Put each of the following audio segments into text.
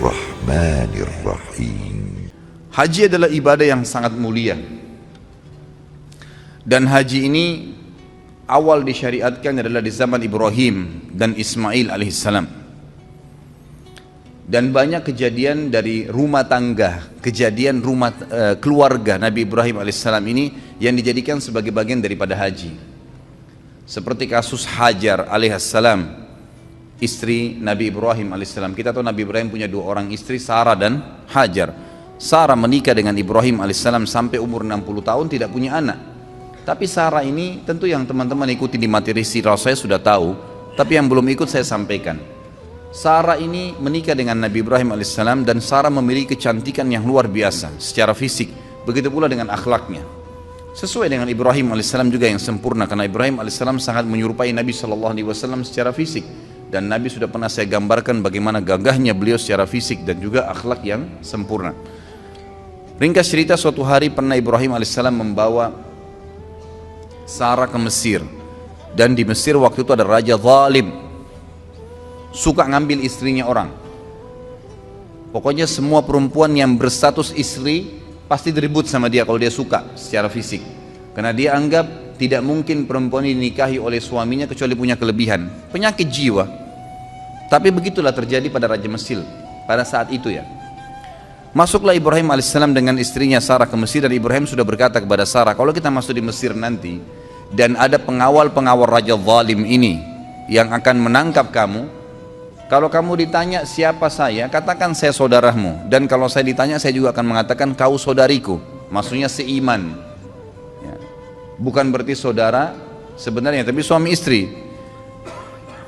الرحمن الرحيم. Haji adalah ibadah yang sangat mulia. Dan haji ini awal disyariatkan adalah di zaman Ibrahim dan Ismail alaihissalam. Dan banyak kejadian dari rumah tangga, kejadian keluarga Nabi Ibrahim alaihissalam ini yang dijadikan sebagai bagian daripada haji. Seperti kasus Hajar alaihissalam, istri Nabi Ibrahim alaihissalam. Kita tahu Nabi Ibrahim punya dua orang istri, Sarah dan Hajar. Sarah menikah dengan Ibrahim alaihissalam sampai umur 60 tahun tidak punya anak. Tapi Sarah ini tentu yang teman-teman ikuti di materi sirah saya sudah tahu, tapi yang belum ikut saya sampaikan. Sarah ini menikah dengan Nabi Ibrahim alaihissalam dan Sarah memiliki kecantikan yang luar biasa secara fisik, begitu pula dengan akhlaknya. Sesuai dengan Ibrahim alaihissalam juga yang sempurna, karena Ibrahim alaihissalam sangat menyerupai Nabi SAW secara fisik. Dan Nabi sudah pernah saya gambarkan bagaimana gagahnya beliau secara fisik dan juga akhlak yang sempurna. Ringkas cerita, suatu hari pernah Ibrahim alaihissalam membawa Sarah ke Mesir. Dan di Mesir waktu itu ada raja zalim, suka ngambil istrinya orang. Pokoknya semua perempuan yang berstatus istri pasti diribut sama dia kalau dia suka secara fisik, karena dia anggap tidak mungkin perempuan ini dinikahi oleh suaminya kecuali punya kelebihan, penyakit jiwa. Tapi begitulah terjadi pada Raja Mesir pada saat itu ya. Masuklah Ibrahim alaihissalam dengan istrinya Sarah ke Mesir, dan Ibrahim sudah berkata kepada Sarah, kalau kita masuk di Mesir nanti dan ada pengawal-pengawal raja zalim ini yang akan menangkap kamu, kalau kamu ditanya siapa saya, katakan saya saudaramu. Dan kalau saya ditanya, saya juga akan mengatakan kau saudariku. Maksudnya seiman ya. Bukan berarti saudara sebenarnya, tapi suami istri.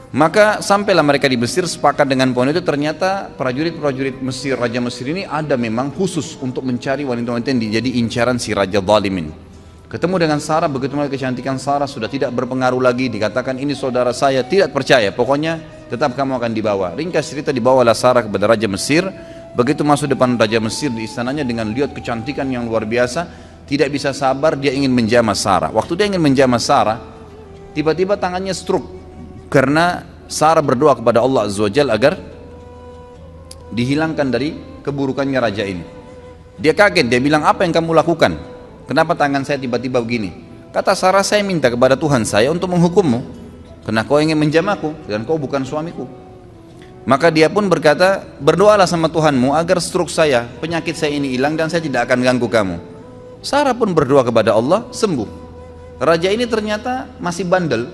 Maka sampailah mereka di Mesir, sepakat dengan poin itu. Ternyata prajurit-prajurit Mesir, Raja Mesir ini ada memang khusus untuk mencari wanita-wanita yang jadi incaran si Raja Zalimin. Ketemu dengan Sarah, begitu melihat kecantikan Sarah sudah tidak berpengaruh lagi, dikatakan ini saudara saya, tidak percaya, pokoknya tetap kamu akan dibawa. Ringkas cerita, dibawalah Sarah kepada Raja Mesir. Begitu masuk depan Raja Mesir di istananya dengan lihat kecantikan yang luar biasa, tidak bisa sabar, dia ingin menjamah Sarah. Waktu dia ingin menjamah Sarah, tiba-tiba tangannya stroke, karena Sarah berdoa kepada Allah Azza wa Jalla agar dihilangkan dari keburukannya raja ini. Dia kaget, dia bilang, apa yang kamu lakukan? Kenapa tangan saya tiba-tiba begini? Kata Sarah, saya minta kepada Tuhan saya untuk menghukummu, karena kau ingin menjamahku dan kau bukan suamiku. Maka dia pun berkata, berdoalah sama Tuhanmu agar stroke saya, penyakit saya ini hilang dan saya tidak akan ganggu kamu. Sarah pun berdoa kepada Allah, sembuh. Raja ini ternyata masih bandel,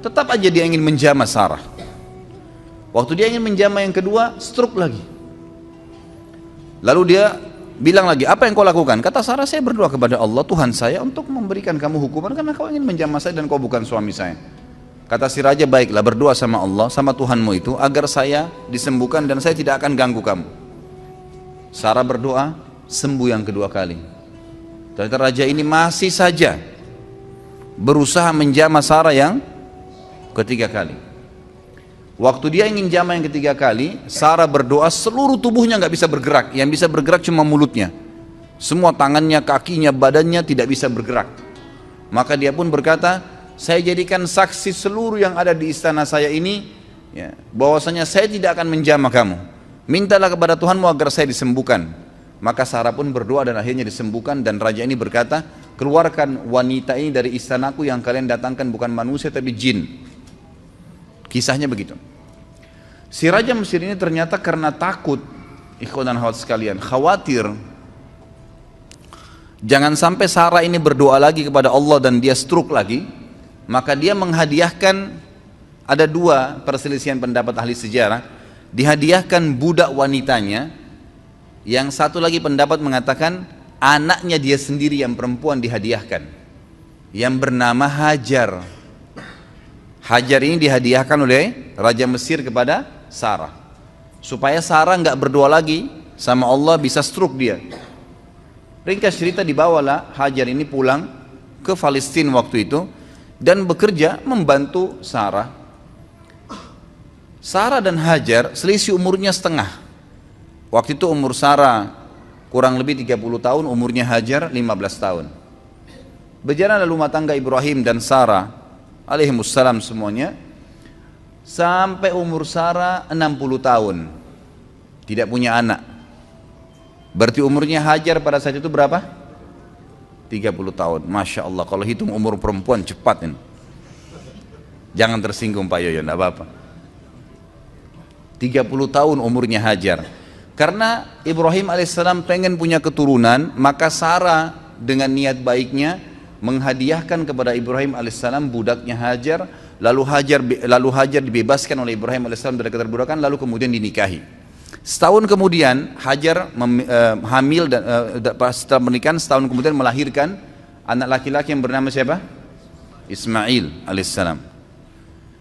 tetap aja dia ingin menjamah Sarah. Waktu dia ingin menjamah yang kedua, stroke lagi. Lalu dia bilang lagi, apa yang kau lakukan? Kata Sarah, saya berdoa kepada Allah Tuhan saya untuk memberikan kamu hukuman karena kau ingin menjamah saya dan kau bukan suami saya. Kata si raja, baiklah, berdoa sama Allah, sama Tuhanmu itu agar saya disembuhkan dan saya tidak akan ganggu kamu. Sarah berdoa, sembuh yang kedua kali. Ternyata raja ini masih saja berusaha menjamah Sarah yang ketiga kali. Waktu dia ingin jamah yang ketiga kali, Sarah berdoa, seluruh tubuhnya nggak bisa bergerak, yang bisa bergerak cuma mulutnya. Semua tangannya, kakinya, badannya tidak bisa bergerak. Maka dia pun berkata, saya jadikan saksi seluruh yang ada di istana saya ini ya, bahwasanya saya tidak akan menjamah kamu. Mintalah kepada Tuhanmu agar saya disembuhkan. Maka Sarah pun berdoa dan akhirnya disembuhkan. Dan raja ini berkata, keluarkan wanita ini dari istanaku, yang kalian datangkan bukan manusia tapi jin. Kisahnya begitu. Si Raja Mesir ini ternyata karena takut, ikhwan dan akhwat sekalian, khawatir jangan sampai Sarah ini berdoa lagi kepada Allah dan dia stroke lagi, maka dia menghadiahkan, ada dua perselisihan pendapat ahli sejarah, dihadiahkan budak wanitanya, yang satu lagi pendapat mengatakan anaknya dia sendiri yang perempuan dihadiahkan, yang bernama Hajar. Hajar ini dihadiahkan oleh Raja Mesir kepada Sarah, supaya Sarah nggak berdoa lagi sama Allah, bisa stroke dia. Ringkas cerita, dibawalah Hajar ini pulang ke Palestina waktu itu dan bekerja membantu Sarah. Sarah dan Hajar selisih umurnya setengah. Waktu itu umur Sarah kurang lebih 30 tahun, umurnya Hajar 15 tahun. Berjalan rumah tangga Ibrahim dan Sarah alaihimussalam semuanya sampai umur Sarah 60 tahun. tidak punya anak. Berarti umurnya Hajar pada saat itu berapa? 30 tahun. Masya Allah, kalau hitung umur perempuan cepat ini. Jangan tersinggung Pak Yoyo, enggak apa-apa. 30 tahun umurnya Hajar. Karena Ibrahim alaihissalam pengen punya keturunan, maka Sarah dengan niat baiknya menghadiahkan kepada Ibrahim alaihissalam budaknya Hajar, lalu Hajar dibebaskan oleh Ibrahim alaihissalam dari keterbudakan, lalu kemudian dinikahi. Setahun kemudian Hajar hamil dan setelah menikah, setahun kemudian melahirkan anak laki-laki yang bernama siapa? Ismail alaihissalam.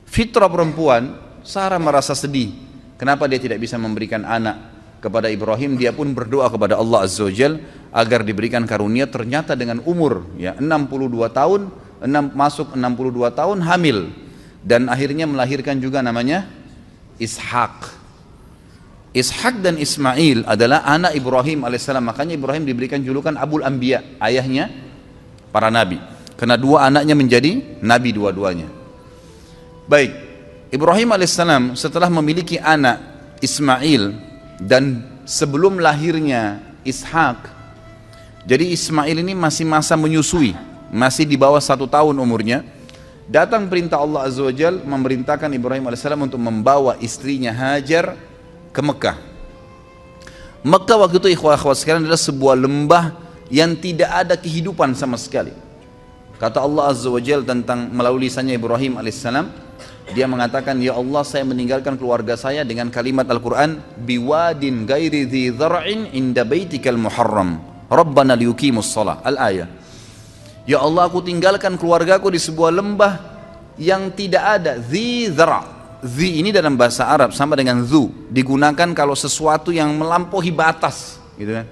Fitrah perempuan, Sarah merasa sedih. Kenapa dia tidak bisa memberikan anak kepada Ibrahim? Dia pun berdoa kepada Allah Azza wa Jal agar diberikan karunia. Ternyata dengan umur 62 tahun, masuk 62 tahun hamil, dan akhirnya melahirkan juga namanya Ishak. Ishak dan Ismail adalah anak Ibrahim alaihissalam. Makanya Ibrahim diberikan julukan Abul Anbiya, ayahnya para nabi, karena dua anaknya menjadi nabi dua-duanya. Baik, Ibrahim alaihissalam setelah memiliki anak Ismail dan sebelum lahirnya Ishak, jadi Ismail ini masih masa menyusui, masih di bawah 1 tahun umurnya. Datang perintah Allah Azza wa Jal memerintahkan Ibrahim alaihissalam untuk membawa istrinya Hajar ke Mekah. Mekah waktu itu ikhwah-ikhwah sekalian adalah sebuah lembah yang tidak ada kehidupan sama sekali. Kata Allah Azza wa Jal tentang melalui lisannya Ibrahim alaihissalam, dia mengatakan, ya Allah, saya meninggalkan keluarga saya dengan kalimat Al-Quran, biwadin gairi dhi dhar'in inda baitikal muharram rabbana liyuqimus shalah, al-ayah. Ya Allah, aku tinggalkan keluargaku di sebuah lembah yang tidak ada dhi dhar'. Dhi ini dalam bahasa Arab sama dengan dhu, digunakan kalau sesuatu yang melampaui batas, gitu kan.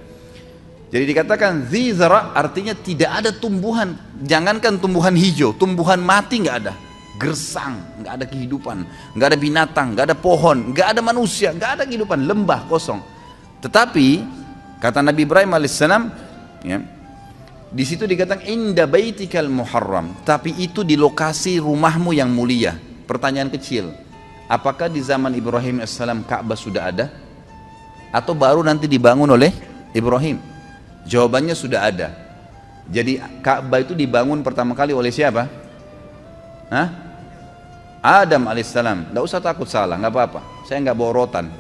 Jadi dikatakan dhi dhar' artinya tidak ada tumbuhan, jangankan tumbuhan hijau, tumbuhan mati nggak ada. Gersang, nggak ada kehidupan, nggak ada binatang, nggak ada pohon, nggak ada manusia, nggak ada kehidupan, lembah kosong. Tetapi kata Nabi Ibrahim alaihissalam, ya, di situ dikatakan inda baitikal muharram, tapi itu di lokasi rumahmu yang mulia. Pertanyaan kecil, apakah di zaman Ibrahim alaihissalam Ka'bah sudah ada, atau baru nanti dibangun oleh Ibrahim? Jawabannya sudah ada. Jadi Ka'bah itu dibangun pertama kali oleh siapa? Hah? Adam alaihissalam. Tidak usah takut salah, nggak apa-apa. Saya nggak bawa rotan.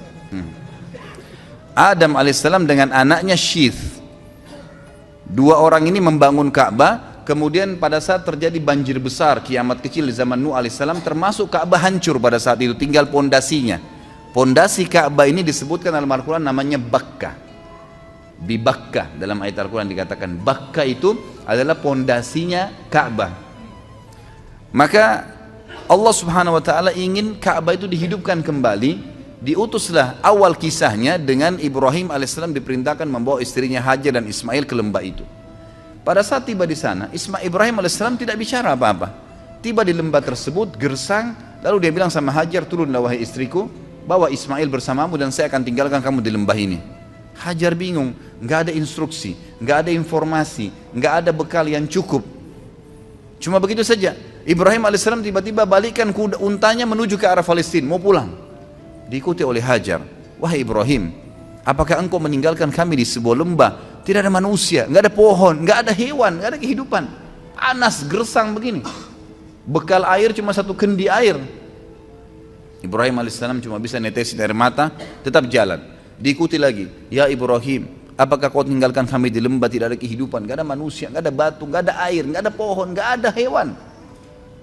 Adam alaihissalam dengan anaknya Syith. Dua orang ini membangun Ka'bah. Kemudian pada saat terjadi banjir besar, kiamat kecil di zaman Nuh alaihissalam, termasuk Ka'bah hancur pada saat itu. Tinggal pondasinya. Pondasi Ka'bah ini disebutkan dalam Al-Quran namanya Bakkah. Di Bakkah dalam ayat Al-Quran dikatakan Bakkah itu adalah pondasinya Ka'bah. Maka Allah subhanahu wa ta'ala ingin Ka'bah itu dihidupkan kembali. Diutuslah awal kisahnya dengan Ibrahim alaihissalam diperintahkan membawa istrinya Hajar dan Ismail ke lembah itu. Pada saat tiba di sana, Ibrahim alaihissalam tidak bicara apa-apa. Tiba di lembah tersebut, gersang, lalu dia bilang sama Hajar, turunlah wahai istriku, bawa Ismail bersamamu dan saya akan tinggalkan kamu di lembah ini. Hajar bingung, nggak ada instruksi, nggak ada informasi, nggak ada bekal yang cukup. Cuma begitu saja. Ibrahim alaihissalam tiba-tiba balikkan untanya menuju ke arah Palestina, mau pulang. Diikuti oleh Hajar. Wahai Ibrahim, apakah engkau meninggalkan kami di sebuah lembah, tidak ada manusia, nggak ada pohon, nggak ada hewan, nggak ada kehidupan, panas gersang begini, bekal air cuma 1 kendi air. Ibrahim alaihissalam cuma bisa netesin air mata, tetap jalan. Diikuti lagi, ya Ibrahim, apakah kau tinggalkan kami di lembah, tidak ada kehidupan, nggak ada manusia, nggak ada batu, nggak ada air, nggak ada pohon, nggak ada hewan.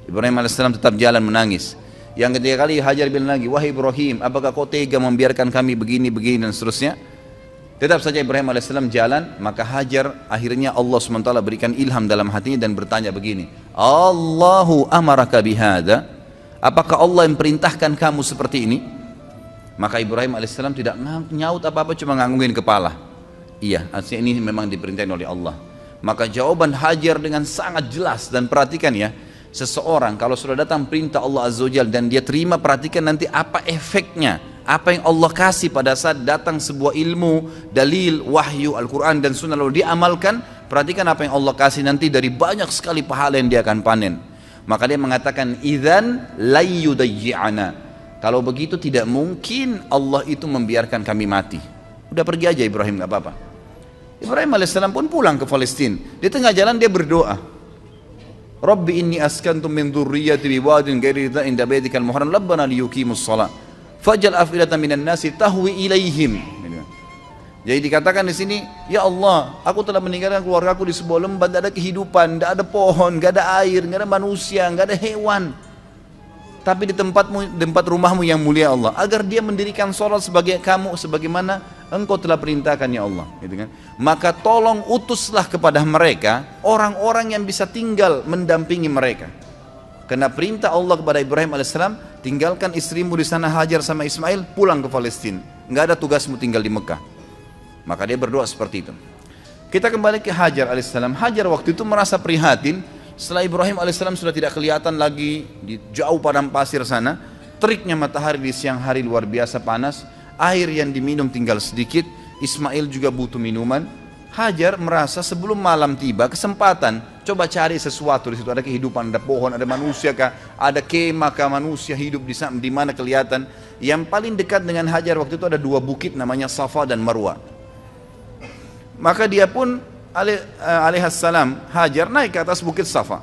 Ibrahim alaihissalam tetap jalan menangis. Yang ketiga kali Hajar bilang lagi, wahai Ibrahim, apakah kau tega membiarkan kami begini dan seterusnya. Tetap saja Ibrahim alaihissalam jalan. Maka Hajar akhirnya Allah SWT berikan ilham dalam hatinya dan bertanya begini, Allahu amaraka bihada, apakah Allah yang perintahkan kamu seperti ini? Maka Ibrahim alaihissalam tidak nyaut apa-apa, cuma nganggungin kepala. Iya, artinya ini memang diperintahkan oleh Allah. Maka jawaban Hajar dengan sangat jelas. Dan perhatikan ya, seseorang kalau sudah datang perintah Allah Azza wa Jalla dan dia terima, perhatikan nanti apa efeknya, apa yang Allah kasih pada saat datang sebuah ilmu, dalil, wahyu, Al-Quran dan Sunnah lalu diamalkan. Perhatikan apa yang Allah kasih nanti dari banyak sekali pahala yang dia akan panen. Maka dia mengatakan, idzan la yudayyi'ana, Kalau begitu tidak mungkin Allah itu membiarkan kami mati. Udah pergi aja Ibrahim, nggak apa-apa. Ibrahim alaihissalam pun pulang ke Palestina. Di tengah jalan dia berdoa, Rabbi inni askantu min dzurriyyati biwadin ghairi dzin inda baitikal muharram rabbana liyuqimus shalah faj'al af'idatan minan nasi tahwi ilaihim. Jadi dikatakan di sini, ya Allah, aku telah meninggalkan keluargaku di sebuah lembah, tidak ada kehidupan, tidak ada pohon, tidak ada air, tidak ada manusia, tidak ada hewan. Tapi di tempat rumahmu yang mulia Allah, agar dia mendirikan sholat sebagai kamu, sebagaimana engkau telah perintahkan ya Allah. Gitu kan? Maka tolong utuslah kepada mereka orang-orang yang bisa tinggal mendampingi mereka. Karena perintah Allah kepada Ibrahim alaihissalam, tinggalkan istrimu di sana Hajar sama Ismail, pulang ke Palestina. Nggak ada tugasmu tinggal di Mekah. Maka dia berdoa seperti itu. Kita kembali ke Hajar alaihissalam. Hajar waktu itu merasa prihatin setelah Ibrahim alaihissalam sudah tidak kelihatan lagi di jauh padang pasir sana. Teriknya matahari di siang hari luar biasa panas. Air yang diminum tinggal sedikit. Ismail juga butuh minuman. Hajar merasa sebelum malam tiba kesempatan coba cari sesuatu di situ. Ada kehidupan, ada pohon, ada manusia kah, ada kemah kah, manusia hidup di mana kelihatan. Yang paling dekat dengan Hajar waktu itu ada dua bukit namanya Safa dan Marwa. Maka dia pun alaihissalam Hajar naik ke atas bukit Safa.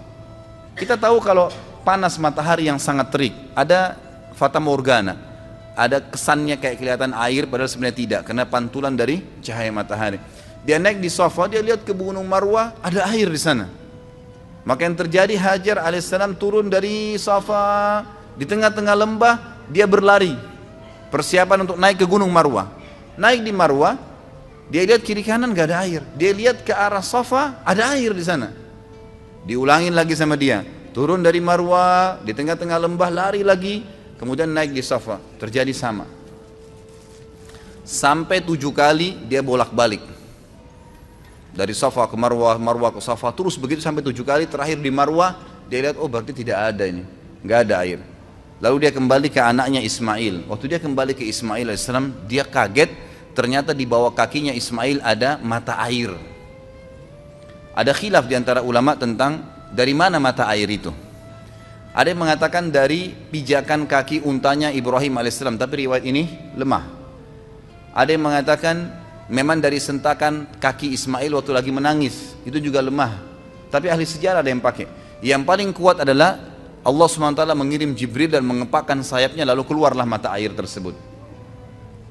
Kita tahu kalau panas matahari yang sangat terik, ada fata morgana, ada kesannya kayak kelihatan air padahal sebenarnya tidak, karena pantulan dari cahaya matahari. Dia naik di Safa, dia lihat ke Gunung Marwah, ada air di sana. Maka yang terjadi, Hajar alaihissalam turun dari Safa, di tengah-tengah lembah dia berlari, persiapan untuk naik ke Gunung Marwah. Naik di Marwah, dia lihat kiri kanan gak ada air. Dia lihat ke arah Safa, ada air di sana. Diulangin lagi sama dia. Turun dari Marwah, di tengah-tengah lembah lari lagi, kemudian naik di Safa. Terjadi sama. Sampai 7 kali dia bolak-balik. Dari Safa ke Marwah, Marwah ke Safa, terus begitu sampai 7 kali. Terakhir di Marwah, dia lihat, oh berarti tidak ada ini, gak ada air. Lalu dia kembali ke anaknya Ismail. Waktu dia kembali ke Ismail alaihissalam, dia kaget. Ternyata di bawah kakinya Ismail ada mata air. Ada khilaf di antara ulama tentang dari mana mata air itu. Ada yang mengatakan dari pijakan kaki untanya Ibrahim alaihissalam, tapi riwayat ini lemah. Ada yang mengatakan memang dari sentakan kaki Ismail waktu lagi menangis, itu juga lemah. Tapi ahli sejarah ada yang pakai. Yang paling kuat adalah Allah SWT mengirim Jibril dan mengepakkan sayapnya, lalu keluarlah mata air tersebut.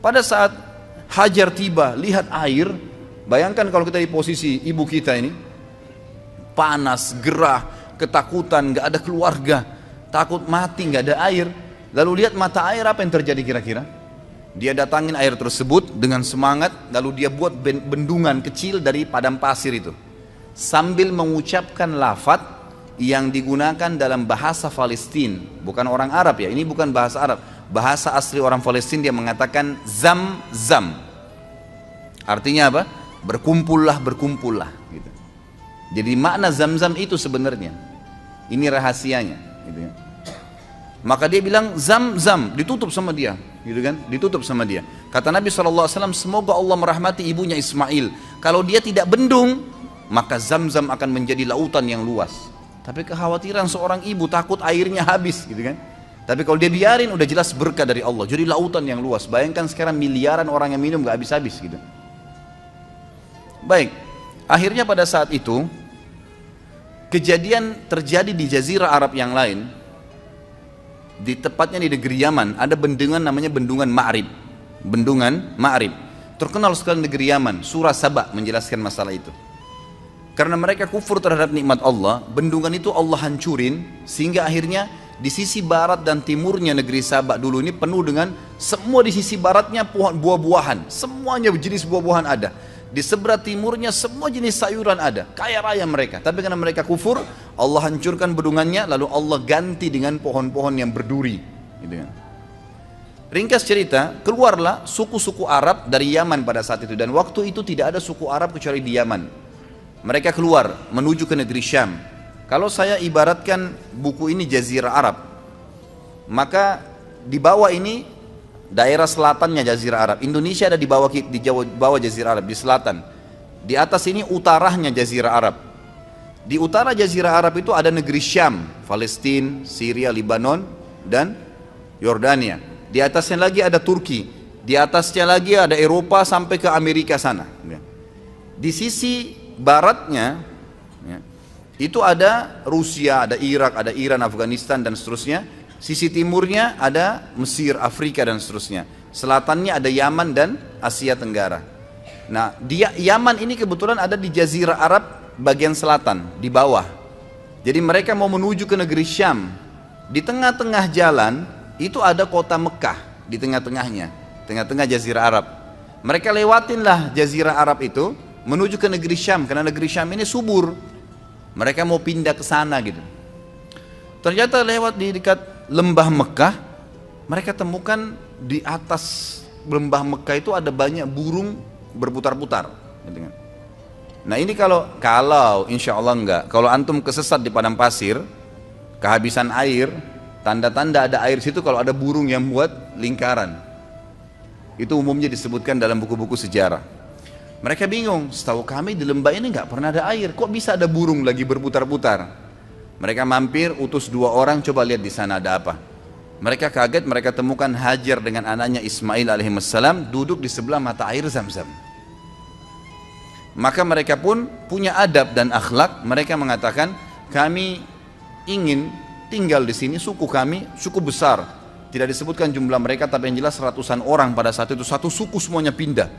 Pada saat Hajar tiba, lihat air. Bayangkan kalau kita di posisi ibu kita ini, panas, gerah, ketakutan, gak ada keluarga, takut mati, gak ada air. Lalu lihat mata air, apa yang terjadi kira-kira? Dia datangin air tersebut dengan semangat, lalu dia buat bendungan kecil dari padang pasir itu, sambil mengucapkan lafaz yang digunakan dalam bahasa Palestina. Bukan orang Arab ya, ini bukan bahasa Arab. Bahasa asli orang Palestina, dia mengatakan zam-zam. Artinya apa? Berkumpullah, berkumpullah gitu. Jadi makna zam-zam itu sebenarnya, ini rahasianya gitu ya. Maka dia bilang zam-zam, ditutup sama dia gitu kan, ditutup sama dia. Kata Nabi SAW, semoga Allah merahmati ibunya Ismail. Kalau dia tidak bendung, maka zam-zam akan menjadi lautan yang luas. Tapi kekhawatiran seorang ibu, takut airnya habis gitu kan. Tapi kalau dia biarin, udah jelas berkah dari Allah, jadi lautan yang luas. Bayangkan sekarang miliaran orang yang minum gak habis-habis gitu. Baik, akhirnya pada saat itu kejadian terjadi di jazirah Arab yang lain. Di tepatnya di negeri Yaman, ada bendungan namanya Bendungan Ma'rib. Bendungan Ma'rib terkenal sekali negeri Yaman. Surah Saba menjelaskan masalah itu. Karena mereka kufur terhadap nikmat Allah, bendungan itu Allah hancurin, sehingga akhirnya di sisi barat dan timurnya negeri Sabak dulu ini penuh dengan, semua di sisi baratnya pohon buah-buahan, semuanya jenis buah-buahan ada. Di sebelah timurnya semua jenis sayuran ada, kaya raya mereka. Tapi karena mereka kufur, Allah hancurkan bendungannya, lalu Allah ganti dengan pohon-pohon yang berduri gitu kan. Ringkas cerita, keluarlah suku-suku Arab dari Yaman pada saat itu. Dan waktu itu tidak ada suku Arab kecuali di Yaman. Mereka keluar menuju ke negeri Syam. Kalau saya ibaratkan buku ini Jazirah Arab, maka di bawah ini daerah selatannya Jazirah Arab. Indonesia ada di bawah Jazirah Arab, di selatan. Di atas ini utaranya Jazirah Arab. Di utara Jazirah Arab itu ada negeri Syam, Palestina, Syria, Lebanon, dan Yordania. di atasnya lagi ada Turki, di atasnya lagi ada Eropa sampai ke Amerika sana. Di sisi baratnya ya, itu ada Rusia, ada Irak, ada Iran, Afghanistan dan seterusnya. Sisi timurnya ada Mesir, Afrika dan seterusnya. Selatannya ada Yaman dan Asia Tenggara. Nah, Yaman ini kebetulan ada di Jazirah Arab bagian selatan, di bawah. Jadi mereka mau menuju ke negeri Syam. Di tengah-tengah jalan itu ada kota Mekah di tengah-tengahnya, tengah-tengah Jazirah Arab. Mereka lewatinlah Jazirah Arab itu menuju ke negeri Syam, karena negeri Syam ini subur. Mereka mau pindah ke sana gitu. Ternyata lewat di dekat lembah Mekah, mereka temukan di atas lembah Mekah itu ada banyak burung berputar-putar. Nah ini kalau insya Allah enggak, kalau antum kesesat di padang pasir, kehabisan air, tanda-tanda ada air situ kalau ada burung yang buat lingkaran. Itu umumnya disebutkan dalam buku-buku sejarah. Mereka bingung, setahu kami di lembah ini nggak pernah ada air, kok bisa ada burung lagi berputar-putar? Mereka mampir, utus 2 orang, coba lihat di sana ada apa. Mereka kaget, mereka temukan Hajar dengan anaknya Ismail alaihissalam duduk di sebelah mata air Zam-Zam. Maka mereka pun punya adab dan akhlak. Mereka mengatakan, kami ingin tinggal di sini, suku kami suku besar. Tidak disebutkan jumlah mereka, tapi yang jelas ratusan orang pada saat itu. Satu suku semuanya pindah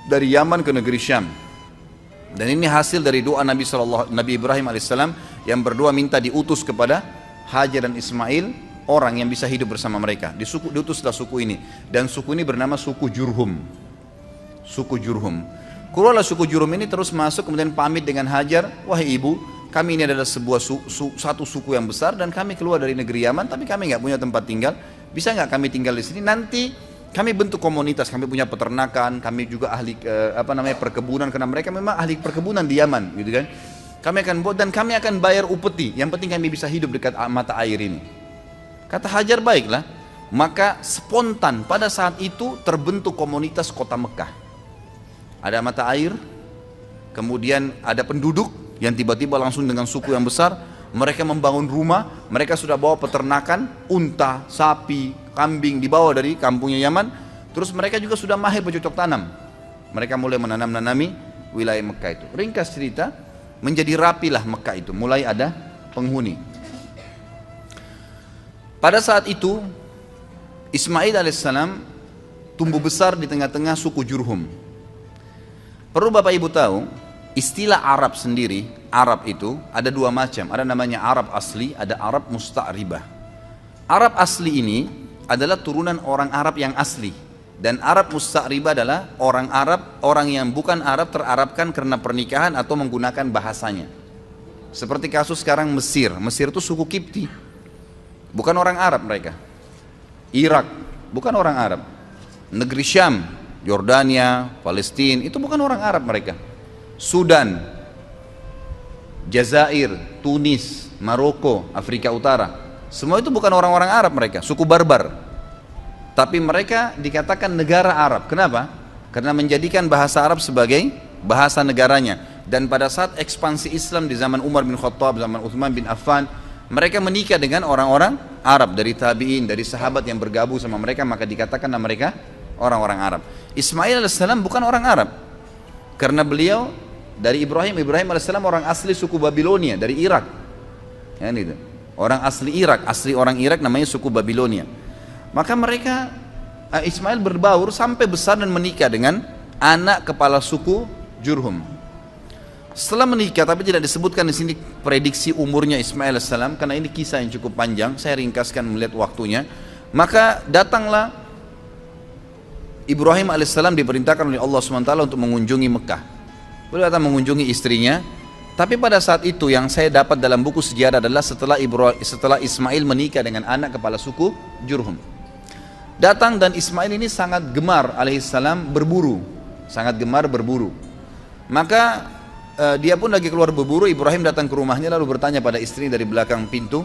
dari Yaman ke negeri Syam. Dan ini hasil dari doa Nabi Ibrahim alaihissalam yang berdoa minta diutus kepada Hajar dan Ismail orang yang bisa hidup bersama mereka. Diutuslah suku ini, dan suku ini bernama suku Jurhum. Suku Jurhum. Keluarlah suku Jurhum ini terus masuk, kemudian pamit dengan Hajar, wahai ibu, kami ini adalah satu suku yang besar dan kami keluar dari negeri Yaman, tapi kami nggak punya tempat tinggal. Bisa nggak kami tinggal di sini? Nanti kami bentuk komunitas, kami punya peternakan, kami juga ahli perkebunan, karena mereka memang ahli perkebunan di Yaman, gitu kan. Kami akan buat dan kami akan bayar upeti. Yang penting kami bisa hidup dekat mata air ini. Kata Hajar, baiklah. Maka spontan pada saat itu terbentuk komunitas kota Mekah. Ada mata air, kemudian ada penduduk yang tiba-tiba langsung dengan suku yang besar. Mereka membangun rumah, mereka sudah bawa peternakan, unta, sapi, kambing dibawa dari kampungnya Yaman. Terus mereka juga sudah mahir bercocok tanam. Mereka mulai menanami wilayah Mekah itu. Ringkas cerita, menjadi rapilah Mekah itu, mulai ada penghuni. Pada saat itu Ismail alaihissalam tumbuh besar di tengah-tengah suku Jurhum. Perlu Bapak Ibu tahu, istilah Arab sendiri, Arab itu ada 2 macam. Ada namanya Arab asli, ada Arab musta'ribah. Arab asli ini adalah turunan orang Arab yang asli, dan Arab musta'ribah adalah orang Arab, orang yang bukan Arab terarabkan karena pernikahan atau menggunakan bahasanya. Seperti kasus sekarang Mesir itu suku Kipti, bukan orang Arab mereka. Irak, bukan orang Arab. Negeri Syam, Yordania, Palestina, itu bukan orang Arab mereka. Sudan, Jazair, Tunis, Maroko, Afrika Utara, semua itu bukan orang-orang Arab mereka, suku barbar. Tapi mereka dikatakan negara Arab. Kenapa? Karena menjadikan bahasa Arab sebagai bahasa negaranya. Dan pada saat ekspansi Islam di zaman Umar bin Khattab, zaman Uthman bin Affan, mereka menikah dengan orang-orang Arab, dari tabi'in, dari sahabat yang bergabung sama mereka, maka dikatakan nama mereka orang-orang Arab. Ismail alaihissalam bukan orang Arab, karena beliau dari Ibrahim alaihissalam orang asli suku Babilonia, dari Irak. Ya, itu. Orang asli Irak, asli orang Irak namanya suku Babilonia. Maka mereka, Ismail berbaur sampai besar dan menikah dengan anak kepala suku Jurhum. Setelah menikah, tapi tidak disebutkan di sini prediksi umurnya Ismail alaihissalam, karena ini kisah yang cukup panjang, saya ringkaskan melihat waktunya. Maka datanglah Ibrahim alaihissalam, diperintahkan oleh Allah SWT untuk mengunjungi Mekah. Beliau datang mengunjungi istrinya. Tapi pada saat itu yang saya dapat dalam buku sejarah adalah setelah Ismail menikah dengan anak kepala suku Jurhum. Datang, dan Ismail ini sangat gemar alaihissalam berburu, sangat gemar berburu. Maka dia pun lagi keluar berburu. Ibrahim datang ke rumahnya lalu bertanya pada istri dari belakang pintu,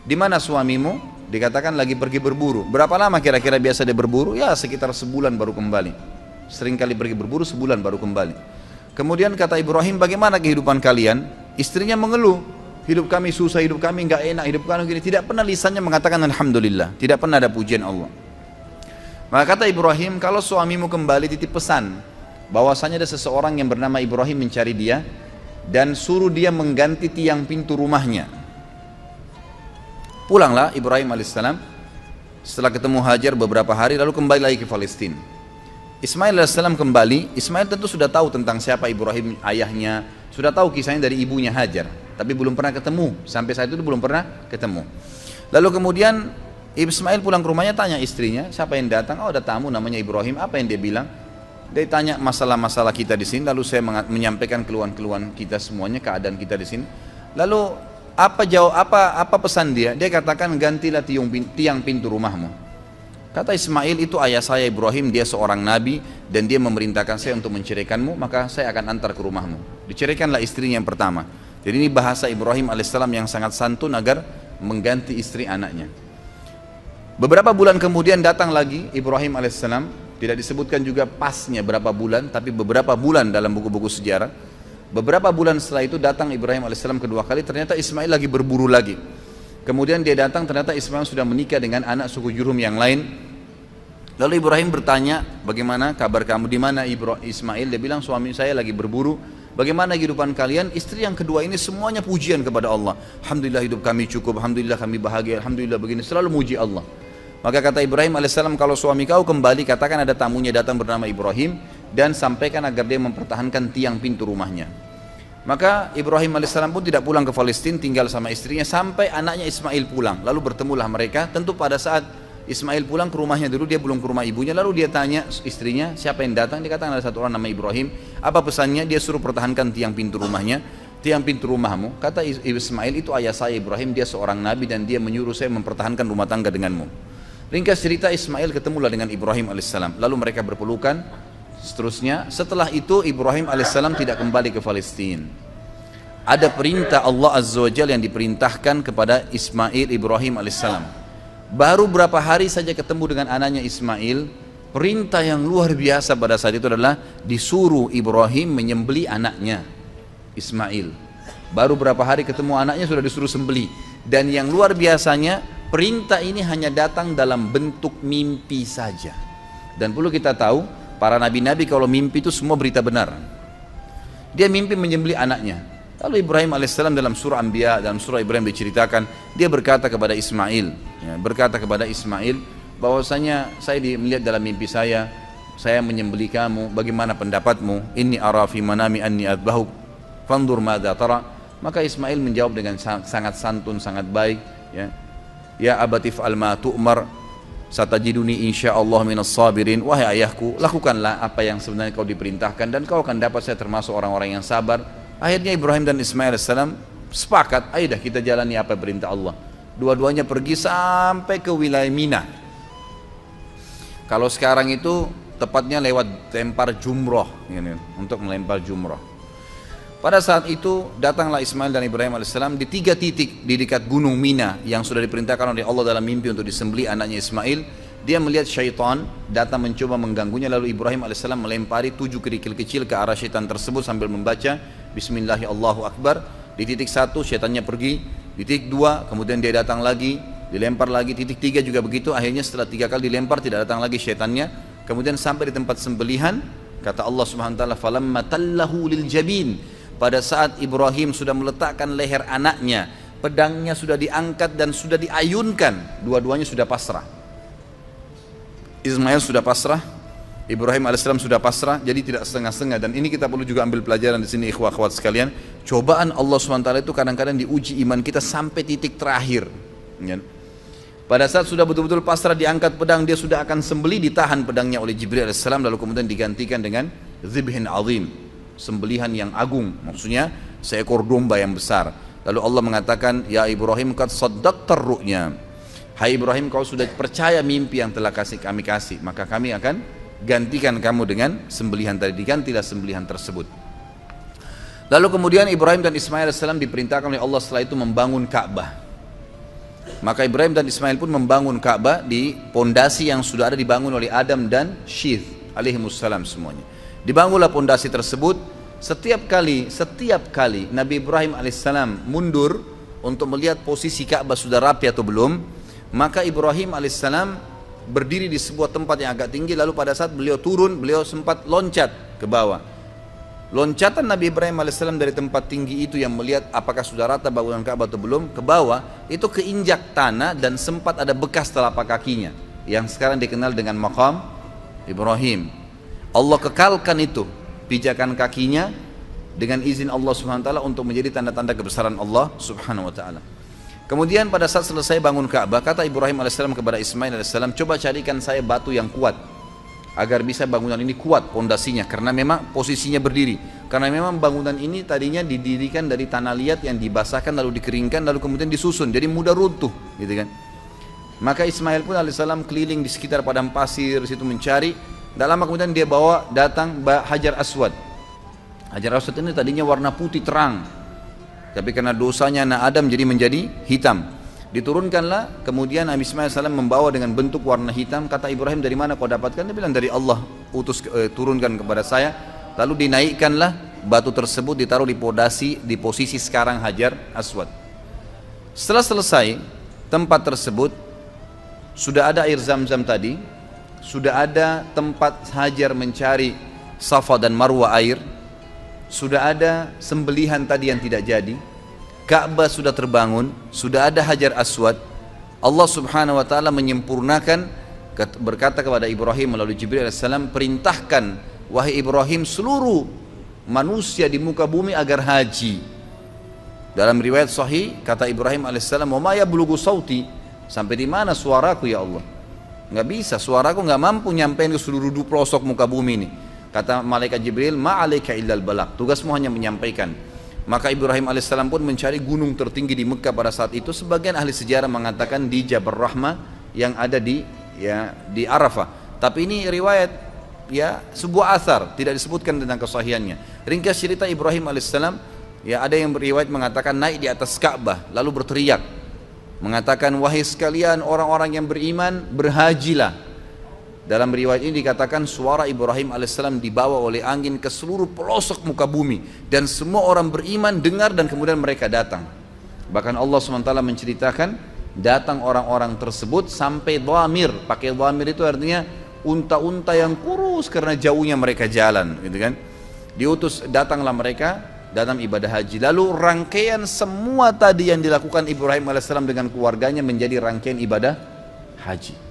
di mana suamimu? Dikatakan lagi pergi berburu. Berapa lama kira-kira biasa dia berburu? Ya sekitar sebulan baru kembali. Sering kali pergi berburu, sebulan baru kembali. Kemudian kata Ibrahim, bagaimana kehidupan kalian? Istrinya mengeluh, hidup kami susah, hidup kami nggak enak, hidup kami gini. Tidak pernah lisannya mengatakan alhamdulillah, tidak pernah ada pujian Allah. Maka kata Ibrahim, kalau suamimu kembali titip pesan bahwasanya ada seseorang yang bernama Ibrahim mencari dia dan suruh dia mengganti tiang pintu rumahnya. Pulanglah Ibrahim alaihissalam setelah ketemu Hajar beberapa hari, lalu kembali lagi ke Palestina. Ismail alaihissalam kembali. Ismail tentu sudah tahu tentang siapa Ibrahim ayahnya, sudah tahu kisahnya dari ibunya Hajar, tapi belum pernah ketemu. Sampai saat itu belum pernah ketemu. Lalu kemudian Ismail pulang ke rumahnya, tanya istrinya, siapa yang datang? Oh, ada tamu namanya Ibrahim. Apa yang dia bilang? Dia tanya masalah-masalah kita di sini, lalu saya menyampaikan keluhan-keluhan kita semuanya, keadaan kita di sini. Lalu apa pesan dia? Dia katakan, gantilah tiang pintu rumahmu. Kata Ismail, itu ayah saya Ibrahim, dia seorang nabi dan dia memerintahkan saya untuk menceraikanmu, maka saya akan antar ke rumahmu. Diceraikanlah istrinya yang pertama. Jadi ini bahasa Ibrahim alaihissalam yang sangat santun agar mengganti istri anaknya. Beberapa bulan kemudian datang lagi Ibrahim alaihissalam, tidak disebutkan juga pasnya berapa bulan, tapi beberapa bulan dalam buku-buku sejarah. Beberapa bulan setelah itu datang Ibrahim alaihissalam kedua kali, ternyata Ismail lagi berburu lagi. Kemudian dia datang, ternyata Ismail sudah menikah dengan anak suku Jurhum yang lain. Lalu Ibrahim bertanya, bagaimana kabar kamu, di mana Ismail? Dia bilang, suami saya lagi berburu. Bagaimana kehidupan kalian? Istri yang kedua ini semuanya pujian kepada Allah. Alhamdulillah hidup kami cukup, alhamdulillah kami bahagia, alhamdulillah begini, selalu muji Allah. Maka kata Ibrahim alaihissalam, kalau suami kau kembali, katakan ada tamunya datang bernama Ibrahim, dan sampaikan agar dia mempertahankan tiang pintu rumahnya. Maka Ibrahim alaihissalam pun tidak pulang ke Palestina, tinggal sama istrinya sampai anaknya Ismail pulang. Lalu bertemulah mereka. Tentu pada saat Ismail pulang ke rumahnya dulu, dia belum ke rumah ibunya. Lalu dia tanya istrinya, siapa yang datang? Dia katakan ada satu orang nama Ibrahim. Apa pesannya? Dia suruh pertahankan tiang pintu rumahnya. Tiang pintu rumahmu, kata Ismail, itu ayah saya Ibrahim, dia seorang nabi dan dia menyuruh saya mempertahankan rumah tangga denganmu. Ringkas cerita, Ismail ketemulah dengan Ibrahim alaihissalam. Lalu mereka berpelukan. Seterusnya, setelah itu Ibrahim alaihissalam tidak kembali ke Palestina. Ada perintah Allah azza wa jalla yang diperintahkan kepada Ismail Ibrahim alaihissalam. Baru berapa hari saja ketemu dengan anaknya Ismail, perintah yang luar biasa pada saat itu adalah disuruh Ibrahim menyembelih anaknya Ismail. Baru berapa hari ketemu anaknya sudah disuruh sembelih. Dan yang luar biasanya, perintah ini hanya datang dalam bentuk mimpi saja. Dan perlu kita tahu, para nabi-nabi kalau mimpi itu semua berita benar. Dia mimpi menyembelih anaknya. Lalu Ibrahim alaihissalam dalam surah Anbiya, dalam surah Ibrahim diceritakan, dia berkata kepada Ismail, bahwasanya saya melihat dalam mimpi saya menyembelih kamu, bagaimana pendapatmu? Inni ara fi manami anni adbahuk, fandur madza tara. Maka Ismail menjawab dengan sangat santun, sangat baik, ya abatif al ma tu'mar, satajiduni insyaallah minas sabirin. Wahai ayahku, lakukanlah apa yang sebenarnya kau diperintahkan dan kau akan dapat saya termasuk orang-orang yang sabar. Akhirnya Ibrahim dan Ismail AS sepakat, ayo dah kita jalani apa perintah Allah. Dua-duanya pergi sampai ke wilayah Mina. Kalau sekarang itu tepatnya lewat lempar jumroh, untuk melempar jumroh. Pada saat itu datanglah Ismail dan Ibrahim AS di 3 titik di dekat gunung Mina yang sudah diperintahkan oleh Allah dalam mimpi untuk disembelih anaknya Ismail. Dia melihat syaitan datang mencoba mengganggunya, lalu Ibrahim AS melempari 7 kerikil kecil ke arah syaitan tersebut sambil membaca Bismillahirrahmanirrahim. Di titik 1 syaitannya pergi, di titik 2 kemudian dia datang lagi, dilempar lagi, titik 3 juga begitu. Akhirnya setelah 3 kali dilempar tidak datang lagi syaitannya. Kemudian sampai di tempat sembelihan, kata Allah Subhanahu wa taala, falamma tallahu lil jabin. Pada saat Ibrahim sudah meletakkan leher anaknya, pedangnya sudah diangkat dan sudah diayunkan, dua-duanya sudah pasrah. Ismail sudah pasrah, Ibrahim alaihissalam sudah pasrah, jadi tidak setengah-setengah. Dan ini kita perlu juga ambil pelajaran di sini, ikhwah-akhwat sekalian. Cobaan Allah SWT itu kadang-kadang diuji iman kita sampai titik terakhir. Pada saat sudah betul-betul pasrah, diangkat pedang, dia sudah akan sembelih, ditahan pedangnya oleh Jibril alaihissalam, lalu kemudian digantikan dengan dzibhin azim, sembelihan yang agung, maksudnya seekor domba yang besar. Lalu Allah mengatakan, ya Ibrahim qad saddaqta ru'ya. Hai Ibrahim, kau sudah percaya mimpi yang telah kami kasih, maka kami akan gantikan kamu dengan sembelihan tadi. Digantilah sembelihan tersebut. Lalu kemudian Ibrahim dan Ismail AS diperintahkan oleh Allah setelah itu membangun Ka'bah. Maka Ibrahim dan Ismail pun membangun Ka'bah di pondasi yang sudah ada dibangun oleh Adam dan Syith alaihimussalam semuanya. Dibangunlah pondasi tersebut. Setiap kali Nabi Ibrahim alaihissalam mundur, untuk melihat posisi Ka'bah sudah rapi atau belum, maka Ibrahim alaihissalam berdiri di sebuah tempat yang agak tinggi, lalu pada saat beliau turun, beliau sempat loncat ke bawah. Loncatan Nabi Ibrahim alaihissalam dari tempat tinggi itu yang melihat apakah sudah rata bangunan Ka'bah atau belum, ke bawah, itu keinjak tanah dan sempat ada bekas telapak kakinya, yang sekarang dikenal dengan maqam Ibrahim. Allah kekalkan itu, pijakan kakinya, dengan izin Allah Subhanahu wa taala untuk menjadi tanda-tanda kebesaran Allah Subhanahu wa taala. Kemudian pada saat selesai bangun Ka'bah, kata Ibrahim alaihissalam kepada Ismail alaihissalam, coba carikan saya batu yang kuat agar bisa bangunan ini kuat pondasinya, karena memang posisinya berdiri, karena memang bangunan ini tadinya didirikan dari tanah liat yang dibasahkan lalu dikeringkan lalu kemudian disusun, jadi mudah runtuh gitu kan. Maka Ismail pun alaihissalam keliling di sekitar padang pasir situ mencari. Tidak lama kemudian dia bawa datang Hajar Aswad. Hajar Aswad ini tadinya warna putih terang, tapi karena dosanya anak Adam jadi menjadi hitam. Diturunkanlah, kemudian Nabi Ismail AS membawa dengan bentuk warna hitam. Kata Ibrahim, dari mana kau dapatkan? Dia bilang, dari Allah turunkan kepada saya. Lalu dinaikkanlah batu tersebut, ditaruh di posisi sekarang Hajar Aswad. Setelah selesai tempat tersebut, sudah ada air Zam-Zam tadi, sudah ada tempat Hajar mencari Safa dan Marwa air, sudah ada sembelihan tadi yang tidak jadi, Ka'bah sudah terbangun, sudah ada Hajar Aswad. Allah Subhanahu wa taala menyempurnakan, berkata kepada Ibrahim melalui Jibril alaihissalam, perintahkan wahai Ibrahim seluruh manusia di muka bumi agar haji. Dalam riwayat sahih kata Ibrahim alaihissalam, "Wa ma yablughu sauti?" Sampai di mana suaraku ya Allah? Enggak bisa, suaraku enggak mampu nyampein ke seluruh pelosok muka bumi ini. Kata malaikat Jibril, "Ma'alaika illal balagh." Tugasmu hanya menyampaikan. Maka Ibrahim alaihissalam pun mencari gunung tertinggi di Mekah pada saat itu. Sebagian ahli sejarah mengatakan di Jabal Rahmah yang ada di Arafah. Tapi ini riwayat, sebuah asar, tidak disebutkan tentang kesahihannya. Ringkas cerita, Ibrahim alaihissalam, ada yang beriwayat mengatakan naik di atas Ka'bah lalu berteriak, mengatakan, wahai sekalian orang-orang yang beriman, berhajilah. Dalam riwayat ini dikatakan suara Ibrahim alaihissalam dibawa oleh angin ke seluruh pelosok muka bumi, dan semua orang beriman dengar dan kemudian mereka datang. Bahkan Allah SWT menceritakan datang orang-orang tersebut sampai dhamir. Pakai dhamir itu artinya unta-unta yang kurus karena jauhnya mereka jalan, gitu kan. Diutus, datanglah mereka dalam ibadah haji. Lalu rangkaian semua tadi yang dilakukan Ibrahim alaihissalam dengan keluarganya menjadi rangkaian ibadah haji.